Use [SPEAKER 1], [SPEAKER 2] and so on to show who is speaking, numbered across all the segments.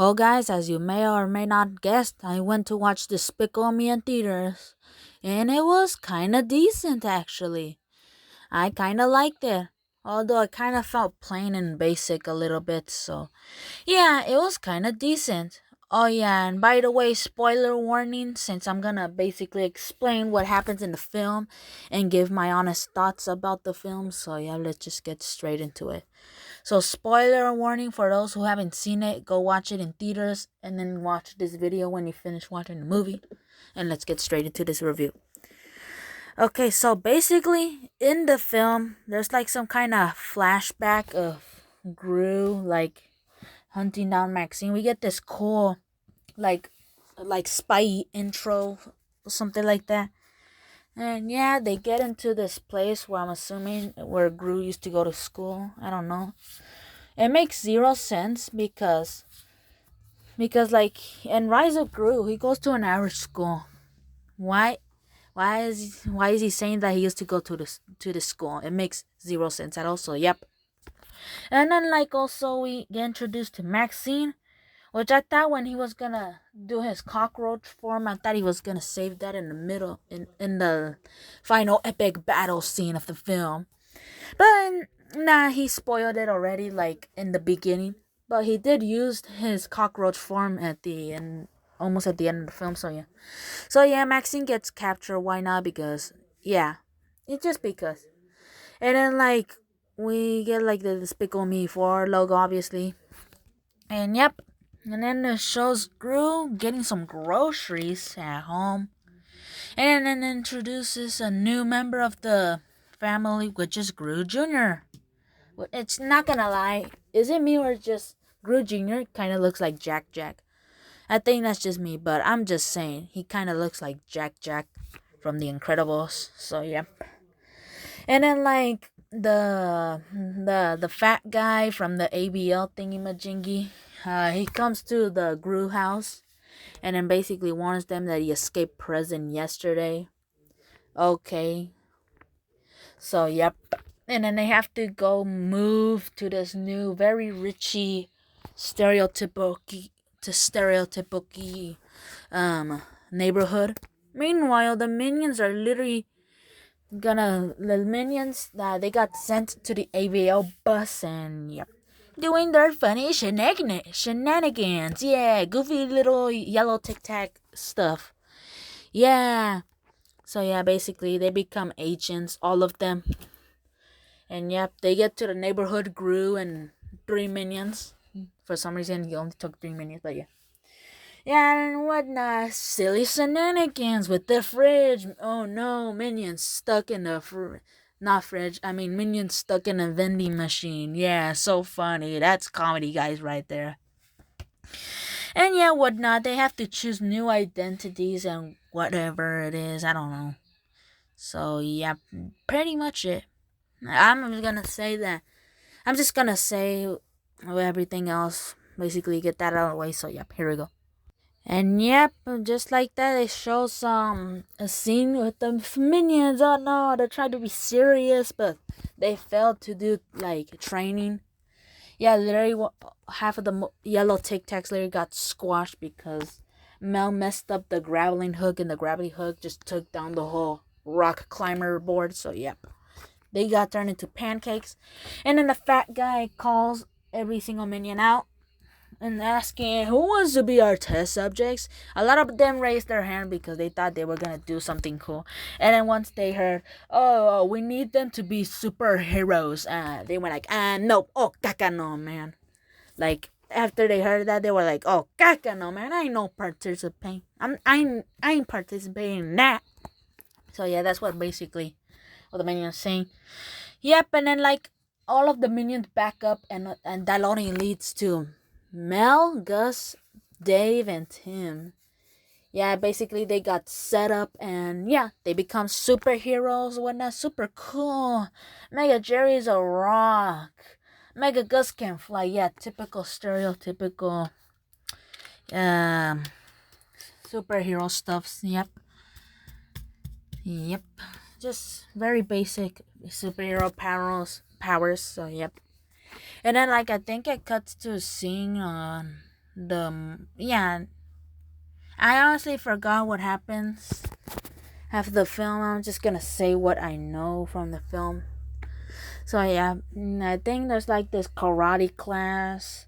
[SPEAKER 1] Well, guys, as you may or may not guessed, I went to watch Despicable Me in theaters, and it was kinda decent actually. I kinda liked it, although I kinda felt plain and basic a little bit, so yeah, it was kinda decent. Oh, yeah, and by the way, spoiler warning, since I'm gonna basically explain what happens in the film and give my honest thoughts about the film, so yeah, let's just get straight into it. So, spoiler warning for those who haven't seen it, go watch it in theaters and then watch this video when you finish watching the movie. And let's get straight into this review. Okay, so basically, in the film, there's like some kind of flashback of Gru, like hunting down Maxine. We get this cool, like, spy intro, something like that. And yeah, they get into this place where I'm assuming where Gru used to go to school. I don't know. It makes zero sense because like in Rise of Gru, he goes to an Irish school. Why? Why is he saying that he used to go to the school? It makes zero sense at all. So yep. And then like also we get introduced to Maxine, which I thought when he was gonna do his cockroach form, I thought he was gonna save that in the middle in the final epic battle scene of the film. But nah, he spoiled it already, like in the beginning. But he did use his cockroach form at the end, almost at the end of the film. So yeah, Maxine gets captured. Why not? Because yeah, it's just because. And then like we get like the Despicable Me 4 logo, obviously. And yep. And then it shows Gru getting some groceries at home. And then introduces a new member of the family, which is Gru Jr. Well, it's not gonna lie. Is it me or just Gru Jr. kind of looks like Jack Jack? I think that's just me, but I'm just saying he kind of looks like Jack Jack from The Incredibles. So yeah. And then like the fat guy from the ABL thingy majingy, he comes to the Gru house and then basically warns them that he escaped prison yesterday. Okay. So yep. And then they have to go move to this new, very richy, stereotypical, stereotypical neighborhood. Meanwhile, the minions are literally the minions that they got sent to the AVL bus and yep, doing their funny shenanigans. Yeah, goofy little yellow tic tac stuff. Yeah. So yeah, basically they become agents, all of them. And yep, they get to the neighborhood Gru and 3 minions. For some reason, he only took 3 minions, but yeah. Yeah, and whatnot. Silly shenanigans with the fridge. Oh no, minions stuck in the not fridge. I mean, minions stuck in a vending machine. Yeah, so funny. That's comedy, guys, right there. And yeah, whatnot. They have to choose new identities and whatever it is. I don't know. So yeah, pretty much it. I'm gonna say that I'm just gonna say everything else. Basically, get that out of the way. So, yep, here we go. And yep, just like that, they show some a scene with the minions. Oh no, they tried to be serious, but they failed to do like training. Yeah, literally, half of the yellow Tic Tacs literally got squashed because Mel messed up the grappling hook, and the gravity hook just took down the whole rock climber board. So, yep. They got turned into pancakes. And then the fat guy calls every single minion out and asking who wants to be our test subjects. A lot of them raised their hand because they thought they were gonna do something cool. And then once they heard, oh, we need them to be superheroes, they were like, no, oh, caca, no, man. Like after they heard that, they were like, oh, caca, no, man, I ain't no participating. I ain't participating in that. So yeah, that's what basically what the minions saying. Yep, and then like all of the minions back up, and that only leads to Mel, Gus, Dave, and Tim. Yeah, basically they got set up, and yeah, they become superheroes. Whatnot, super cool. Mega Jerry's a rock. Mega Gus can fly. Yeah, typical stereotypical um superhero stuffs. Yep. Just very basic superhero powers. So yep. And then like I think it cuts to a scene on yeah, I honestly forgot what happens after the film. I'm just gonna say what I know from the film. So yeah, I think there's like this karate class.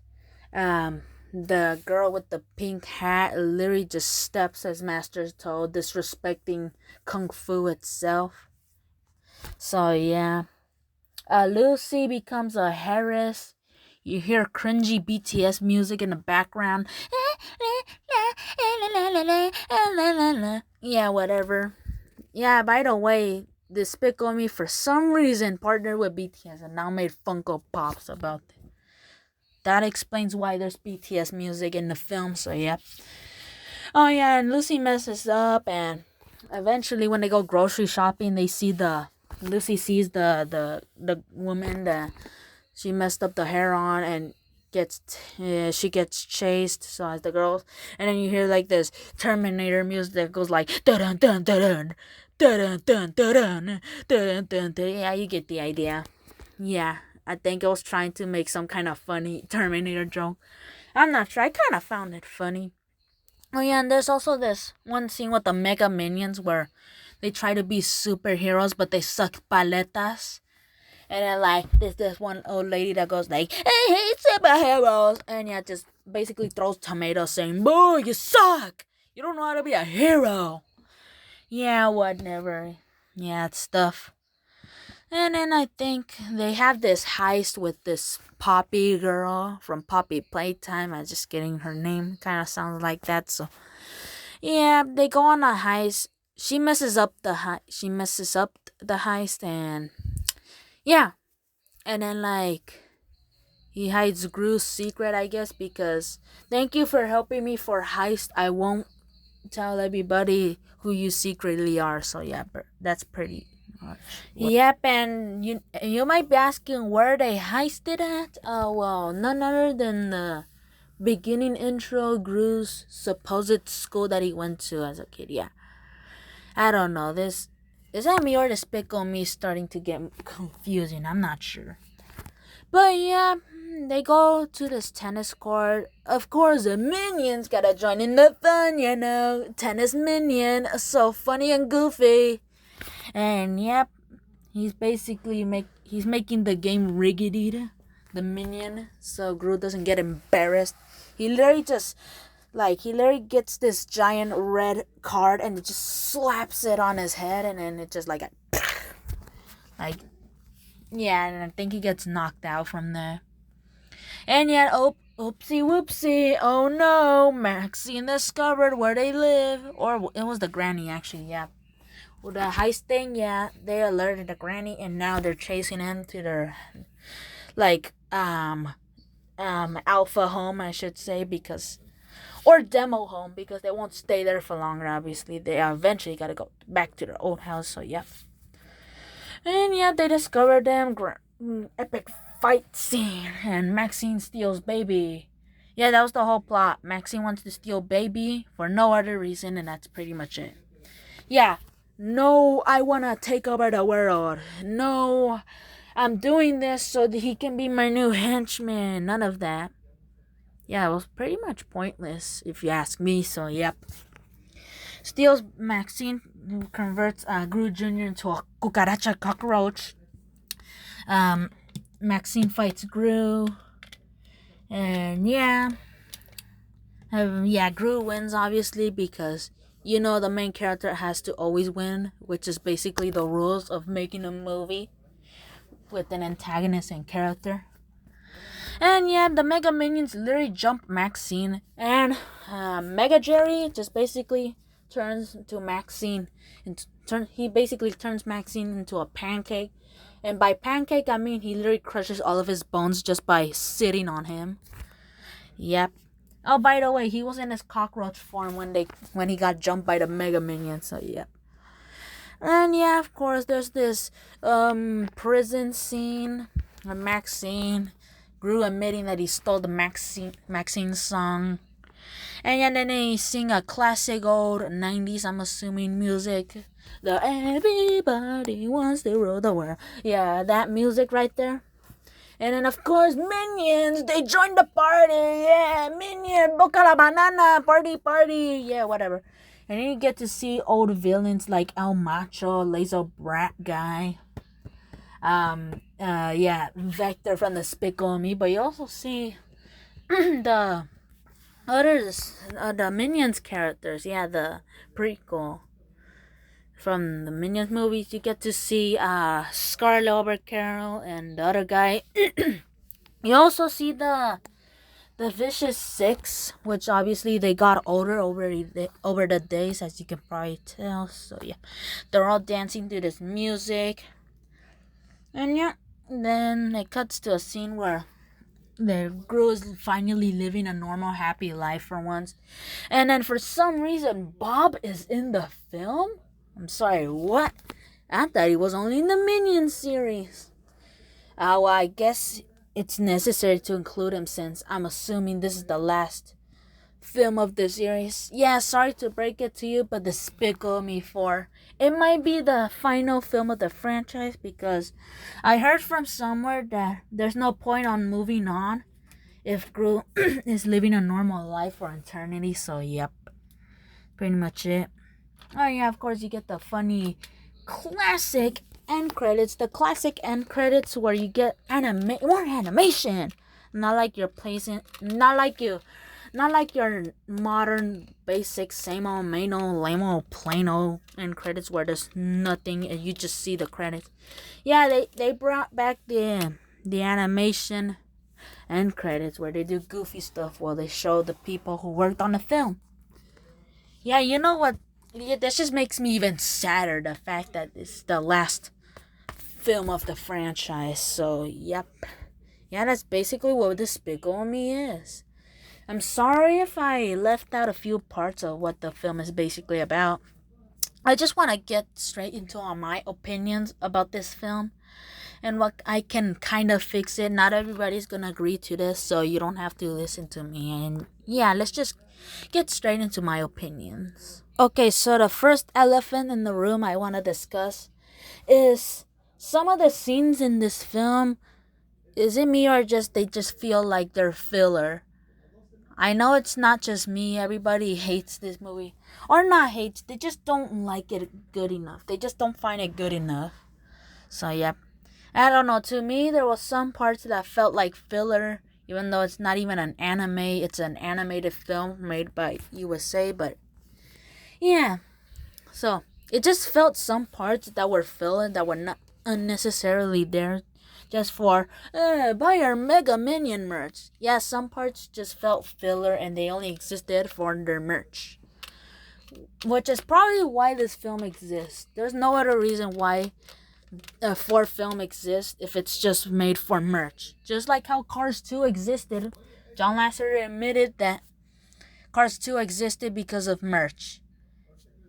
[SPEAKER 1] The girl with the pink hat literally just steps as master's toe, disrespecting kung fu itself. So yeah, Lucy becomes a Harris. You hear cringy BTS music in the background. Yeah, whatever. Yeah, by the way, Despicable Me for some reason partnered with BTS and now made Funko Pops about it. That explains why there's BTS music in the film, so yeah. Oh yeah, and Lucy messes up, and eventually when they go grocery shopping, Lucy sees the woman that she messed up the hair on, and she gets chased. So as the girls, and then you hear like this Terminator music that goes like dun dun dun dun dun dun dun dun dun dun dun. Yeah, you get the idea. Yeah, I think I was trying to make some kind of funny Terminator joke. I'm not sure. I kind of found it funny. Oh yeah, and there's also this one scene with the Mega Minions where they try to be superheroes, but they suck paletas. And then like there's this one old lady that goes like, "Hey, hey, superheroes," and yeah, just basically throws tomatoes, saying, "Boo, you suck! You don't know how to be a hero." Yeah, whatever. Yeah, it's stuff. And then I think they have this heist with this Poppy girl from Poppy Playtime. I'm just getting her name. Kind of sounds like that. So yeah, they go on a heist. She messes up the heist, and yeah, and then like he hides Gru's secret, I guess, because thank you for helping me for heist. I won't tell everybody who you secretly are. So yeah, that's pretty much. Yep, and you might be asking where they heisted at. Oh well, none other than the beginning intro, Gru's supposed school that he went to as a kid. Yeah, I don't know. This is that me or Despicable Me starting to get confusing? I'm not sure. But yeah, they go to this tennis court. Of course, the minions gotta join in the fun, you know. Tennis minion, so funny and goofy. And yep, he's making the game riggedy, the minion, so Gru doesn't get embarrassed. He literally gets this giant red card and it just slaps it on his head, and then it just like like yeah, and I think he gets knocked out from there. And yet, oopsie whoopsie, oh no, Maxine discovered where they live, or it was the granny actually, yeah. With the heist thing, yeah, they alerted the granny, and now they're chasing him to their like alpha home, I should say, because or demo home, because they won't stay there for longer. Obviously, they eventually gotta go back to their old house. So yeah, and yeah, they discover them epic fight scene, and Maxine steals baby. Yeah, that was the whole plot. Maxine wants to steal baby for no other reason, and that's pretty much it. Yeah, no, I wanna take over the world. No, I'm doing this so that he can be my new henchman. None of that. Yeah, it was pretty much pointless if you ask me. So yep. Steals Maxine, who converts Gru Jr. into a cucaracha cockroach. Maxine fights Gru, and yeah, Gru wins obviously, because you know the main character has to always win, which is basically the rules of making a movie with an antagonist and character. And yeah, the Mega Minions literally jump Maxine, and Mega Jerry just basically turns to Maxine, he basically turns Maxine into a pancake. And by pancake, I mean he literally crushes all of his bones just by sitting on him. Yep. Oh, by the way, he was in his cockroach form when he got jumped by the Mega Minions. So yep. And yeah, of course, there's this prison scene where Maxine Gru admitting that he stole the Maxine song. And yeah, then they sing a classic old 90s, I'm assuming, music. The everybody wants to rule the world. Yeah, that music right there. And then of course Minions, they joined the party. Yeah, Minion, Boca la Banana, party, party. Yeah, whatever. And then you get to see old villains like El Macho, Laser Brat guy. Yeah, Vector from the Despicable Me. But you also see the others, the Minions characters. Yeah, the prequel from the Minions movies. You get to see Scarlet Overcarol and the other guy. You also see the Vicious Six, which obviously they got older over the days, as you can probably tell. So yeah, they're all dancing to this music, and yeah, then it cuts to a scene where the Gru is finally living a normal, happy life for once, and then for some reason Bob is in the film. I'm sorry, what? I thought he was only in the Minions series. Well, I guess it's necessary to include him since I'm assuming this is the last film of the series. Yeah, sorry to break it to you, but Despicable Me 4. It might be the final film of the franchise because I heard from somewhere that there's no point on moving on if Gru is living a normal life for eternity. So, yep, pretty much it. Oh, yeah, of course, you get the funny classic end credits. The classic end credits where you get more animation. Not like you're placing, not like your modern basic same old main old lame old plain old end credits where there's nothing and you just see the credits. Yeah, they brought back the animation end credits where they do goofy stuff while they show the people who worked on the film. Yeah, you know what? Yeah, this just makes me even sadder, the fact that it's the last film of the franchise. So, yep. Yeah, that's basically what Despicable Me is. I'm sorry if I left out a few parts of what the film is basically about. I just want to get straight into all my opinions about this film and what I can kind of fix it. Not everybody's gonna agree to this, so you don't have to listen to me. And yeah, let's just get straight into my opinions. Okay, so the first elephant in the room I want to discuss is some of the scenes in this film. Is it me or just they just feel like they're filler? I know it's not just me. Everybody hates this movie. Or not hates, they just don't like it good enough. They just don't find it good enough. So, yeah. I don't know. To me, there was some parts that felt like filler. Even though it's not even an anime. It's an animated film made by USA. But, yeah. So, it just felt some parts that were filler that were not unnecessarily there just for buy our Mega Minion merch. Yeah, some parts just felt filler and they only existed for their merch, which is probably why this film exists. There's no other reason why a fourth film exists if it's just made for merch. Just like how Cars 2 existed. John Lasseter admitted that Cars 2 existed because of merch.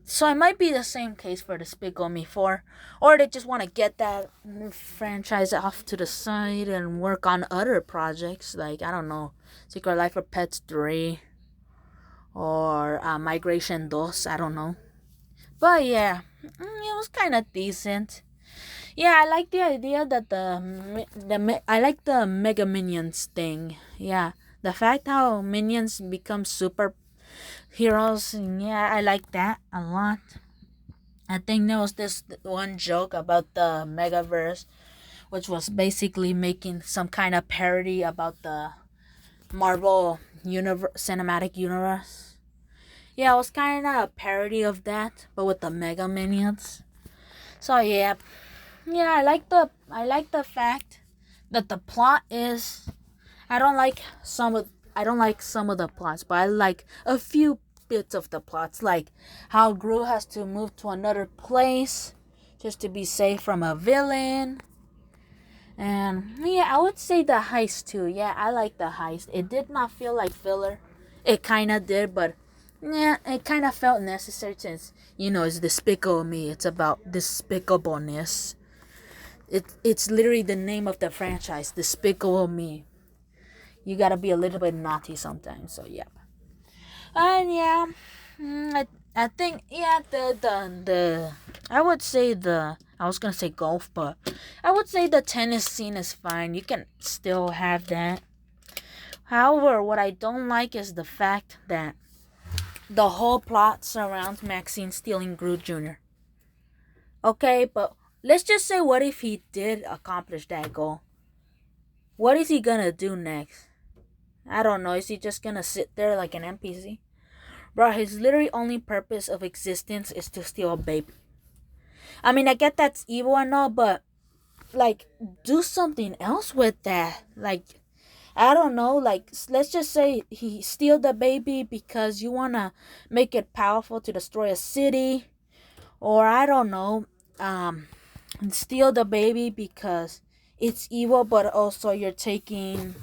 [SPEAKER 1] So it might be the same case for Despicable Me 4. Or they just want to get that franchise off to the side and work on other projects. Like, I don't know, Secret Life of Pets 3. Or Migration 2. I don't know. But yeah, it was kind of decent. Yeah, I like the idea that I like the Mega Minions thing. Yeah, the fact how Minions become super heroes. Yeah, I like that a lot. I think there was this one joke about the Megaverse, which was basically making some kind of parody about the Marvel cinematic universe. Yeah, it was kind of a parody of that, but with the Mega Minions. So yeah, I like the fact that the plot is. I don't like some of the plots, but I like a few bits of the plots, like how Gru has to move to another place just to be safe from a villain. And yeah, I would say the heist too. Yeah, I like the heist. It did not feel like filler. It kind of did, but yeah, it kind of felt necessary since, it's Despicable Me. It's about despicableness. It's literally the name of the franchise, Despicable Me. You gotta be a little bit naughty sometimes, so yeah. And yeah, I think, yeah, I would say I was gonna say golf, but I would say the tennis scene is fine. You can still have that. However, what I don't like is the fact that the whole plot surrounds Maxine stealing Groot Jr. Okay, but let's just say, what if he did accomplish that goal? What is he gonna do next? I don't know. Is he just gonna sit there like an NPC? Bro, his literally only purpose of existence is to steal a baby. I mean, I get that's evil and all, but like, do something else with that. Like, I don't know. Like, let's just say he steal the baby because you wanna make it powerful to destroy a city, or I don't know, steal the baby because it's evil, but also you're taking.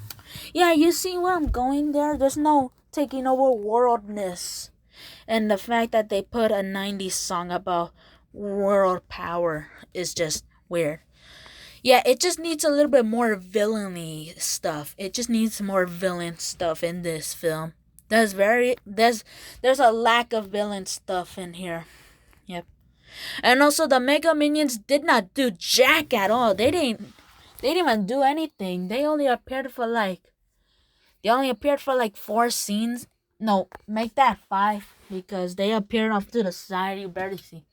[SPEAKER 1] Yeah, you see where I'm going there? There's no taking over worldness. And the fact that they put a 90s song about world power is just weird. Yeah, it just needs a little bit more villainy stuff. It just needs more villain stuff in this film. There's a lack of villain stuff in here. Yep. And also the Mega Minions did not do jack at all. They didn't even do anything. They only appeared for like 4 scenes. No, make that 5 because they appeared off to the side. You barely see.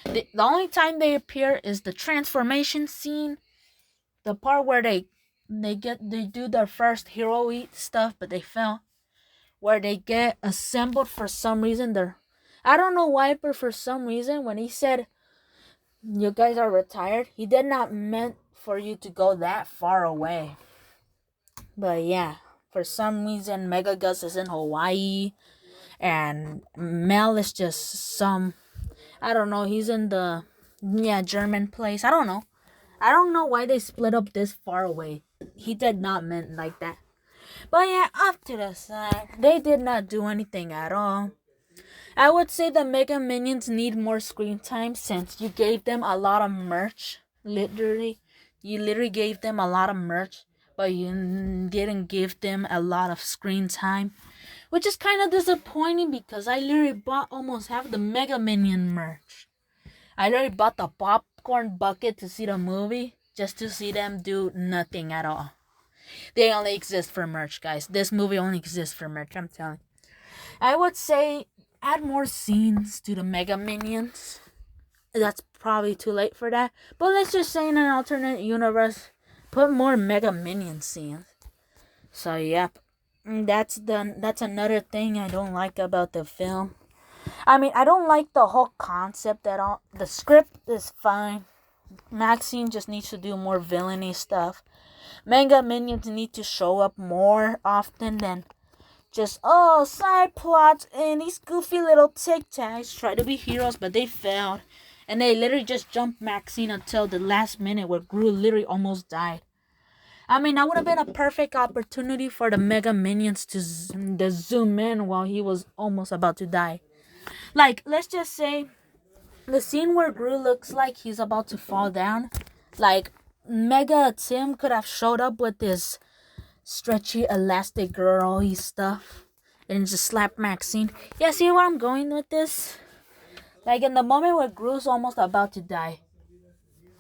[SPEAKER 1] The only time they appear is the transformation scene, the part where they do their first hero stuff, but they fail. Where they get assembled for some reason. I don't know why, but for some reason when he said you guys are retired, he did not meant for you to go that far away. But yeah, for some reason Mega Gus is in Hawaii and Mel is just some, I don't know, he's in the German place. I don't know. I don't know why they split up this far away. He did not mean like that. But yeah, off to the side. They did not do anything at all. I would say the Mega Minions need more screen time since you gave them a lot of merch. Literally. You literally gave them a lot of merch, but you didn't give them a lot of screen time. Which is kind of disappointing because I literally bought almost half the Mega Minion merch. I literally bought the popcorn bucket to see the movie just to see them do nothing at all. They only exist for merch, guys. This movie only exists for merch, I'm telling you. I would say add more scenes to the Mega Minions. That's probably too late for that. But let's just say in an alternate universe, put more Mega Minion scenes. So, yep. That's another thing I don't like about the film. I mean, I don't like the whole concept at all. The script is fine. Maxine just needs to do more villainy stuff. Mega Minions need to show up more often than just, side plots and these goofy little Tic Tacs try to be heroes, but they failed. And they literally just jumped Maxine until the last minute where Gru literally almost died. I mean, that would have been a perfect opportunity for the Mega Minions to zoom in while he was almost about to die. Like, let's just say the scene where Gru looks like he's about to fall down. Like, Mega Tim could have showed up with this stretchy elastic girl-y stuff and just slap Maxine. Yeah, see where I'm going with this? Like, in the moment where Gru's almost about to die,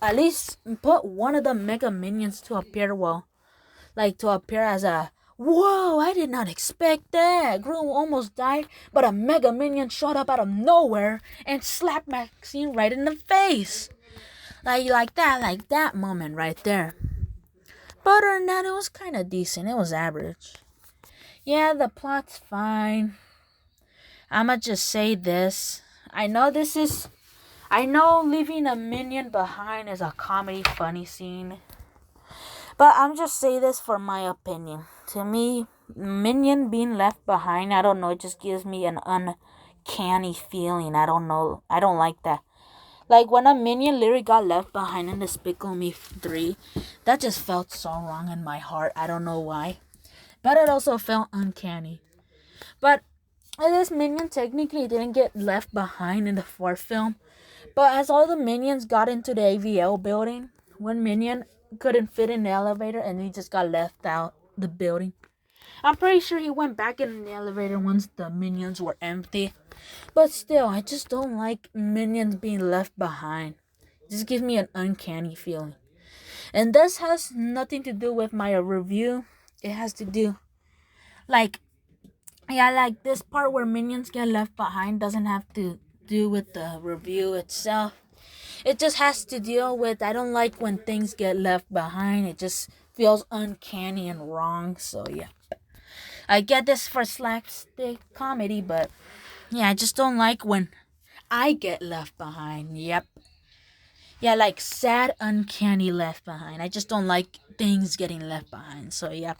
[SPEAKER 1] at least put one of the Mega Minions to appear to appear as a, whoa, I did not expect that. Gru almost died, but a Mega Minion showed up out of nowhere and slapped Maxine right in the face. Like that moment right there. But other than that, it was kind of decent. It was average. Yeah, the plot's fine. I'ma just say this. I know leaving a minion behind is a comedy funny scene. But I'm just saying this for my opinion. To me, minion being left behind, I don't know, it just gives me an uncanny feeling. I don't know. I don't like that. Like, when a minion literally got left behind in Despicable Me 3, that just felt so wrong in my heart. I don't know why. But it also felt uncanny. But this minion technically didn't get left behind in the 4th film. But as all the minions got into the AVL building, one minion couldn't fit in the elevator and he just got left out the building. I'm pretty sure he went back in the elevator once the minions were empty. But still, I just don't like minions being left behind. It just gives me an uncanny feeling. And this has nothing to do with my review. It has to do, like, yeah, like this part where minions get left behind doesn't have to do with the review itself. It just has to deal with, I don't like when things get left behind. It just feels uncanny and wrong. So yeah, I get this for slapstick comedy, but yeah, I just don't like when I get left behind. Yep. Yeah, like sad, uncanny left behind. I just don't like things getting left behind. So yeah.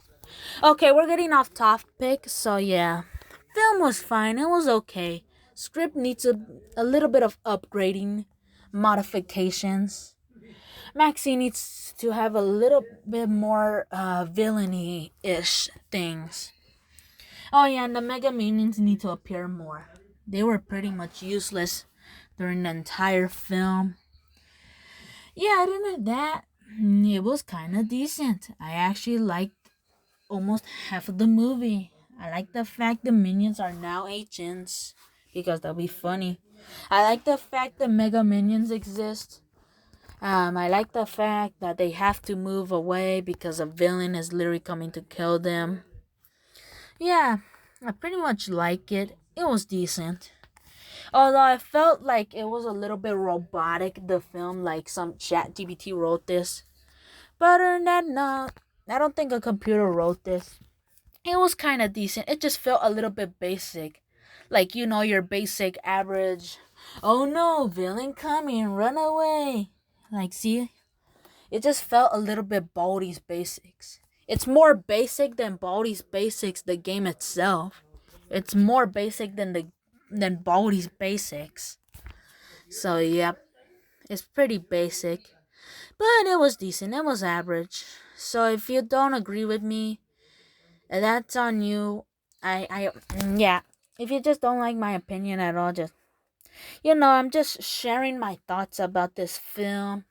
[SPEAKER 1] Okay, we're getting off topic. So yeah, film was fine. It was okay. Script needs a little bit of upgrading, modifications. Maxie needs to have a little bit more villainy-ish things. Oh yeah, and the Mega Minions need to appear more. They were pretty much useless during the entire film. Yeah, other than that, it was kind of decent. I actually liked almost half of the movie. I like the fact the minions are now agents because that'll be funny. I like the fact that Mega Minions exist. I like the fact that they have to move away because a villain is literally coming to kill them. Yeah, I pretty much like it. It was decent. Although I felt like it was a little bit robotic, the film, like some chat GPT wrote this. But other than that, no, I don't think a computer wrote this. It was kind of decent. It just felt a little bit basic. Like, your basic average, oh no, villain coming, run away. Like, see? It just felt a little bit Baldi's Basics. It's more basic than Baldi's Basics, the game itself. It's more basic than Baldi's Basics. So, yep. It's pretty basic. But it was decent. It was average. So if you don't agree with me, that's on you. Yeah. If you just don't like my opinion at all, just, I'm just sharing my thoughts about this film.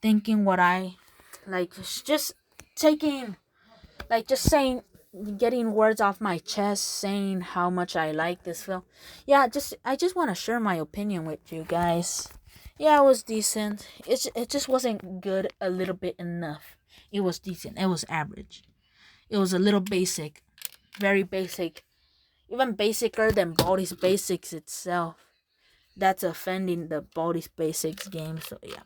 [SPEAKER 1] Thinking what I, like, just taking, like, just saying, getting words off my chest, saying how much I like this film. Yeah, I just want to share my opinion with you guys. Yeah, it was decent. It just wasn't good a little bit enough. It was decent. It was average. It was a little basic. Very basic. Even basicer than Baldi's Basics itself. That's offending the Baldi's Basics game, so yeah.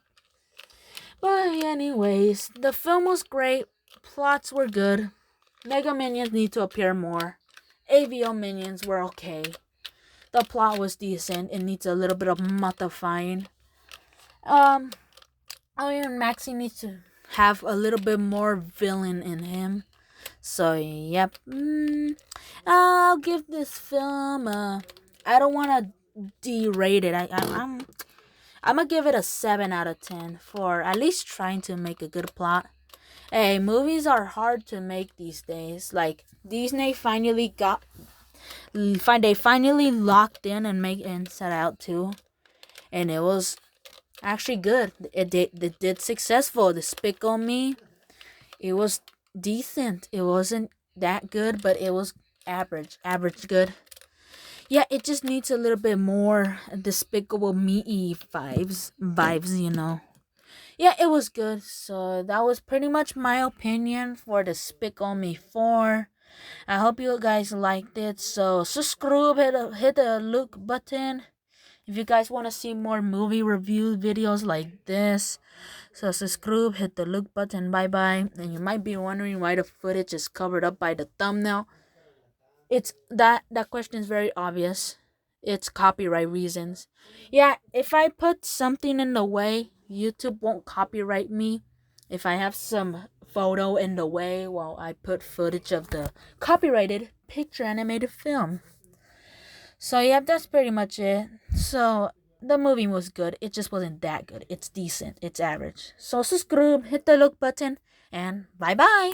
[SPEAKER 1] But anyways, the film was great. Plots were good. Mega Minions need to appear more. AVO Minions were okay. The plot was decent. It needs a little bit of modifying. Oh yeah, Maxie needs to have a little bit more villain in him. So yep. I'll give this film I don't want to derate it. I'm gonna give it a 7 out of 10 for at least trying to make a good plot. Hey, movies are hard to make these days. Like Disney finally locked in and made Inside Out 2, and it was actually good. It did successful. Despicable Me, it was decent. It wasn't that good, but it was average good. Yeah, it just needs a little bit more Despicable Me vibes. Yeah, it was good. So that was pretty much my opinion for Despicable Me 4. I hope you guys liked it. So subscribe, hit the look button if you guys want to see more movie review videos like this. So subscribe, hit the look button, bye. And you might be wondering why the footage is covered up by the thumbnail. It's that question is very obvious. It's copyright reasons. Yeah, if I put something in the way, YouTube won't copyright me. If I have some photo in the way while I put footage of the copyrighted picture animated film. So yeah, that's pretty much it. So the movie was good. It just wasn't that good. It's decent. It's average. So subscribe, hit the look button, and bye.